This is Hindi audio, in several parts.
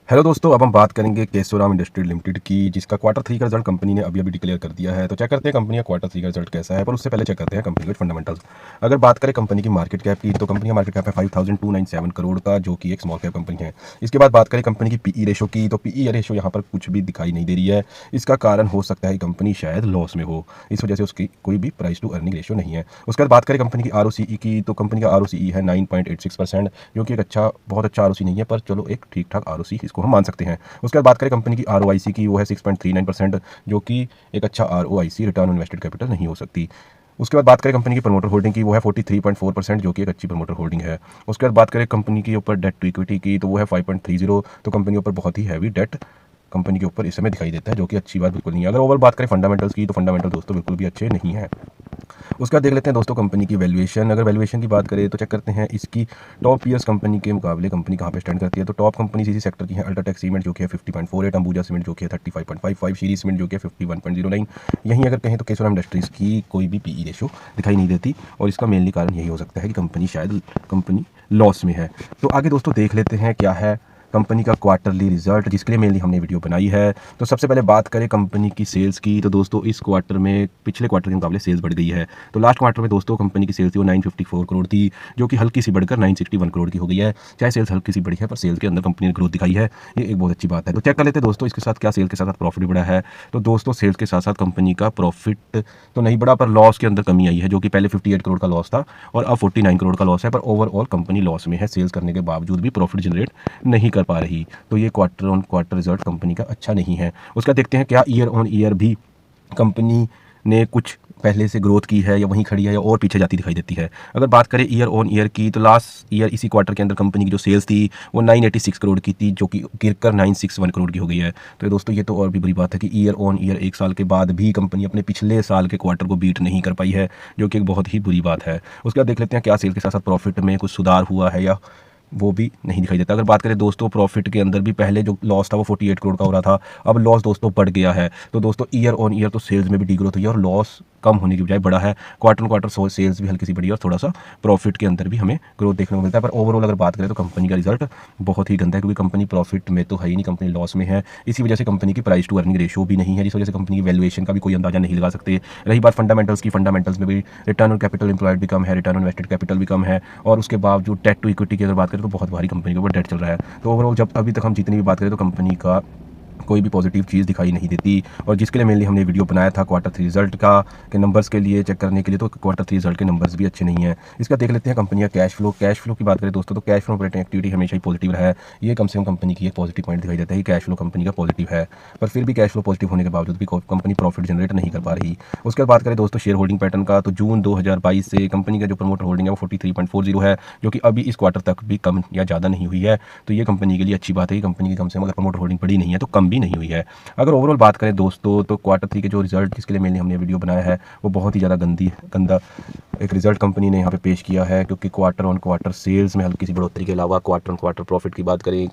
हेलो दोस्तों, अब हम बात करेंगे केशोराम इंडस्ट्री लिमिटेड की, जिसका क्वार्टर थ्री का रिजल्ट कंपनी ने अभी डिक्लेयर कर दिया है। तो चेक करते हैं कंपनी का क्वार्टर थ्री का रिजल्ट कैसा है, पर उससे पहले चेक करते हैं कंपनी के फंडामेंटल्स। अगर बात करें कंपनी की मार्केट कैप की, तो कंपनी का मार्केट कैप है 5297 करोड़ का, जो कि एक स्मॉल कैप कंपनी है। इसके बाद बात करें कंपनी की पीई रेशो की, तो पीई रेशो यहाँ पर कुछ भी दिखाई नहीं दे रही है। इसका कारण हो सकता है कंपनी शायद लॉस में हो, इस वजह से उसकी कोई भी प्राइस टू अर्निंग रेशो नहीं है। उसके बाद बात करें कंपनी की आरओसीई की, तो कंपनी का आरओसीई है 9.86%, जो कि एक बहुत अच्छा आरओसी नहीं है, पर चलो एक ठीक ठाक आरओसी इसको हम मान सकते हैं। उसके बाद बात करें कंपनी की आरओआईसी की, वो है 6.39%, जो कि एक अच्छा आरओआईसी रिटर्न ऑन इन्वेस्टेड कैपिटल नहीं हो सकती। उसके बाद बात करें कंपनी की प्रमोटर होल्डिंग की, वो है 43.4%, जो कि एक अच्छी प्रमोटर होल्डिंग है। उसके बाद बात करें कंपनी के ऊपर डेट टू इक्विटी की, तो वो है 5.30, तो कंपनी के ऊपर बहुत ही हैवी डेट कंपनी के ऊपर इस समय दिखाई देता है, जो कि अच्छी बात बिल्कुल नहीं है। अगर ओवरऑल बात करें फंडामेंटल्स की, तो फंडामेंटल दोस्तों बिल्कुल भी अच्छे नहीं है। उसके बाद देख लेते हैं दोस्तों कंपनी की वैल्यूएशन। अगर वैल्यूएशन की बात करें तो चेक करते हैं इसकी टॉप पीयर्स कंपनी के मुकाबले कंपनी कहाँ पे स्टैंड करती है। तो टॉप कंपनी इसी सेक्टर की है अल्ट्राटेक सीमेंट, जो कि है 50.48, अंबुजा सीमेंट जो कि है 35.55, श्री सीमेंट जो कि है 51.09। यहीं अगर कहें तो केशोराम इंडस्ट्रीज़ की कोई भी पीई रेशो दिखाई नहीं देती, और इसका मेनली कारण यही हो सकता है कि कंपनी लॉस में है। तो आगे दोस्तों देख लेते हैं क्या है कंपनी का क्वार्टरली रिजल्ट, जिसके लिए मेनली हमने वीडियो बनाई है। तो सबसे पहले बात करें कंपनी की सेल्स की, तो दोस्तों इस क्वार्टर में पिछले क्वार्टर के मुकाबले सेल्स बढ़ गई है। तो लास्ट क्वार्टर में दोस्तों कंपनी की सेल्स थी वो 954 करोड़ थी, जो कि हल्की सी बढ़कर 961 करोड़ की हो गई है। चाहे सेल्स हल्की सी बढ़ी है, पर सेल्स के अंदर कंपनी ने ग्रोथ दिखाई है, ये एक बहुत अच्छी बात है। तो चेक कर लेते हैं दोस्तों इसके साथ क्या सेल्स के साथ प्रॉफिट बढ़ा है। तो दोस्तों सेल्स के साथ साथ कंपनी का प्रॉफिट तो नहीं बढ़ा, पर लॉस के अंदर कमी आई है, जो कि पहले 58 करोड़ का लॉस था और अब 49 करोड़ का लॉस है। पर ओवरऑल कंपनी लॉस में है, सेल्स करने के बावजूद भी प्रॉफिट जनरेट नहीं कर पा रही। तो ये quarter on quarter result company का अच्छा नहीं है। उसका देखते हैं क्या ईयर ऑन ईयर भी कंपनी ने कुछ पहले से ग्रोथ की है, या वहीं खड़ी है, या और पीछे जाती दिखाई देती है। अगर बात करें ईयर ऑन ईयर की, तो लास्ट ईयर इसी क्वार्टर के अंदर कंपनी की जो सेल्स थी वो 986 करोड़ की थी, जो कि गिरकर 961 करोड़ की हो गई है। तो दोस्तों ये तो और भी बुरी बात है कि ईयर ऑन ईयर एक साल के बाद भी कंपनी अपने पिछले साल के क्वार्टर को बीट नहीं कर पाई है, जो कि एक बहुत ही बुरी बात है। उसके बाद देख लेते हैं क्या सेल्स के साथ साथ प्रॉफिट में कुछ सुधार हुआ है, या वो भी नहीं दिखाई देता। अगर बात करें दोस्तों प्रॉफिट के अंदर भी, पहले जो लॉस था वो 48 करोड़ का हो रहा था, अब लॉस दोस्तों बढ़ गया है। तो दोस्तों ईयर ऑन ईयर तो सेल्स में भी डीग्रोथ हुई है, और लॉस कम होने की बजाय बढ़ा है। क्वार्टर ऑन क्वार्टर सेल्स भी हल्की सी बढ़ी है, और थोड़ा सा प्रॉफिट के अंदर भी हमें ग्रोथ देखने को मिलता है। पर ओवरऑल अगर बात करें तो कंपनी का रिजल्ट बहुत ही गंदा है, क्योंकि कंपनी प्रॉफिट में तो है ही नहीं, कंपनी लॉस में है। इसी वजह से कंपनी की प्राइस टू अर्निंग रेशो भी नहीं है, जिस वजह से कंपनी की वैल्यूएशन का भी कोई अंदाजा नहीं लगा सकते। रही बात फंडामेंटल्स की, फंडामेंटल्स में भी रिटर्न ऑन कैपिटल एम्प्लॉयड भी कम है, रिटर्न ऑन इन्वेस्टेड कैपिटल भी कम है, और उसके बावजूद डेट टू इक्विटी की अगर बात करें तो बहुत भारी कंपनी के ऊपर डेट चल रहा है। तो ओवरऑल जब अभी तक हम जितनी भी बात करें तो कंपनी का कोई भी पॉजिटिव चीज़ दिखाई नहीं देती, और जिसके लिए मेनली हमने वीडियो बनाया था क्वार्टर थ्री रिजल्ट का के नंबर्स के लिए चेक करने के लिए। तो क्वार्टर थ्री रिजल्ट के नंबर्स भी अच्छे नहीं हैं। इसका देख लेते हैं कंपनी का कैश फ्लो। कैश फ्लो की बात करें दोस्तों, तो कैश फ्लो ऑपरेटिंग एक्टिविटी हमेशा ही पॉजिटिव रहा है। ये कम से कम कंपनी की एक पॉजिटिव पॉइंट दिखाई देता है कि कैश फ्लो कंपनी का पॉजिटिव है, पर फिर भी कैश फ्लो पॉजिटिव होने के बावजूद भी कंपनी प्रॉफिट जनरेट नहीं कर पा रही। उसके बाद बात करें दोस्तों शेयर होल्डिंग पैटर्न का, तो जून 2022 से कंपनी का जो प्रमोटर होल्डिंग है वो 43.40 है, जो कि अभी इस क्वार्टर तक भी कम या ज़्यादा नहीं हुई है। तो ये कंपनी के लिए अच्छी बात है कि कंपनी की कम से कम अगर प्रमोटर होल्डिंग बड़ी नहीं है तो कम भी नहीं हुई है। अगर ओवरऑल बात करें दोस्तों, तो क्वार्टर थ्री के जो रिजल्ट जिसके लिए मेनली हमने वीडियो बनाया है वो बहुत ही ज़्यादा गंदा एक रिजल्ट कंपनी ने यहाँ पे पेश किया है, क्योंकि क्वार्टर ऑन क्वार्टर सेल्स में हल्की सी बढ़ोतरी के अलावा क्वार्टर ऑन क्वार्टर प्रॉफिट की बात करें,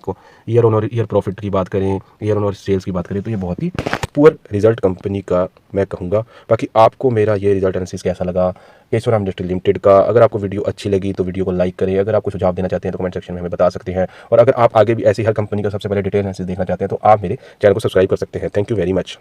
ईयर ऑन ईयर प्रॉफिट की बात करें, ईयर ऑन सेल्स की बात करें, तो ये बहुत ही पुअर रिजल्ट कंपनी का मैं कहूँगा। बाकी आपको मेरा ये रिजल्ट एनालिसिस कैसा लगा केशोराम इंडस्ट्री लिमिटेड का? अगर आपको वीडियो अच्छी लगी तो वीडियो को लाइक करें। अगर आपको सुझाव देना चाहते हैं तो कमेंट सेक्शन में हमें बता सकते हैं, और अगर आप आगे भी ऐसी हर कंपनी का सबसे पहले डिटेल एनालिसिस देखना चाहते हैं तो आप मेरे चैनल को सब्सक्राइब कर सकते हैं। Thank you very much.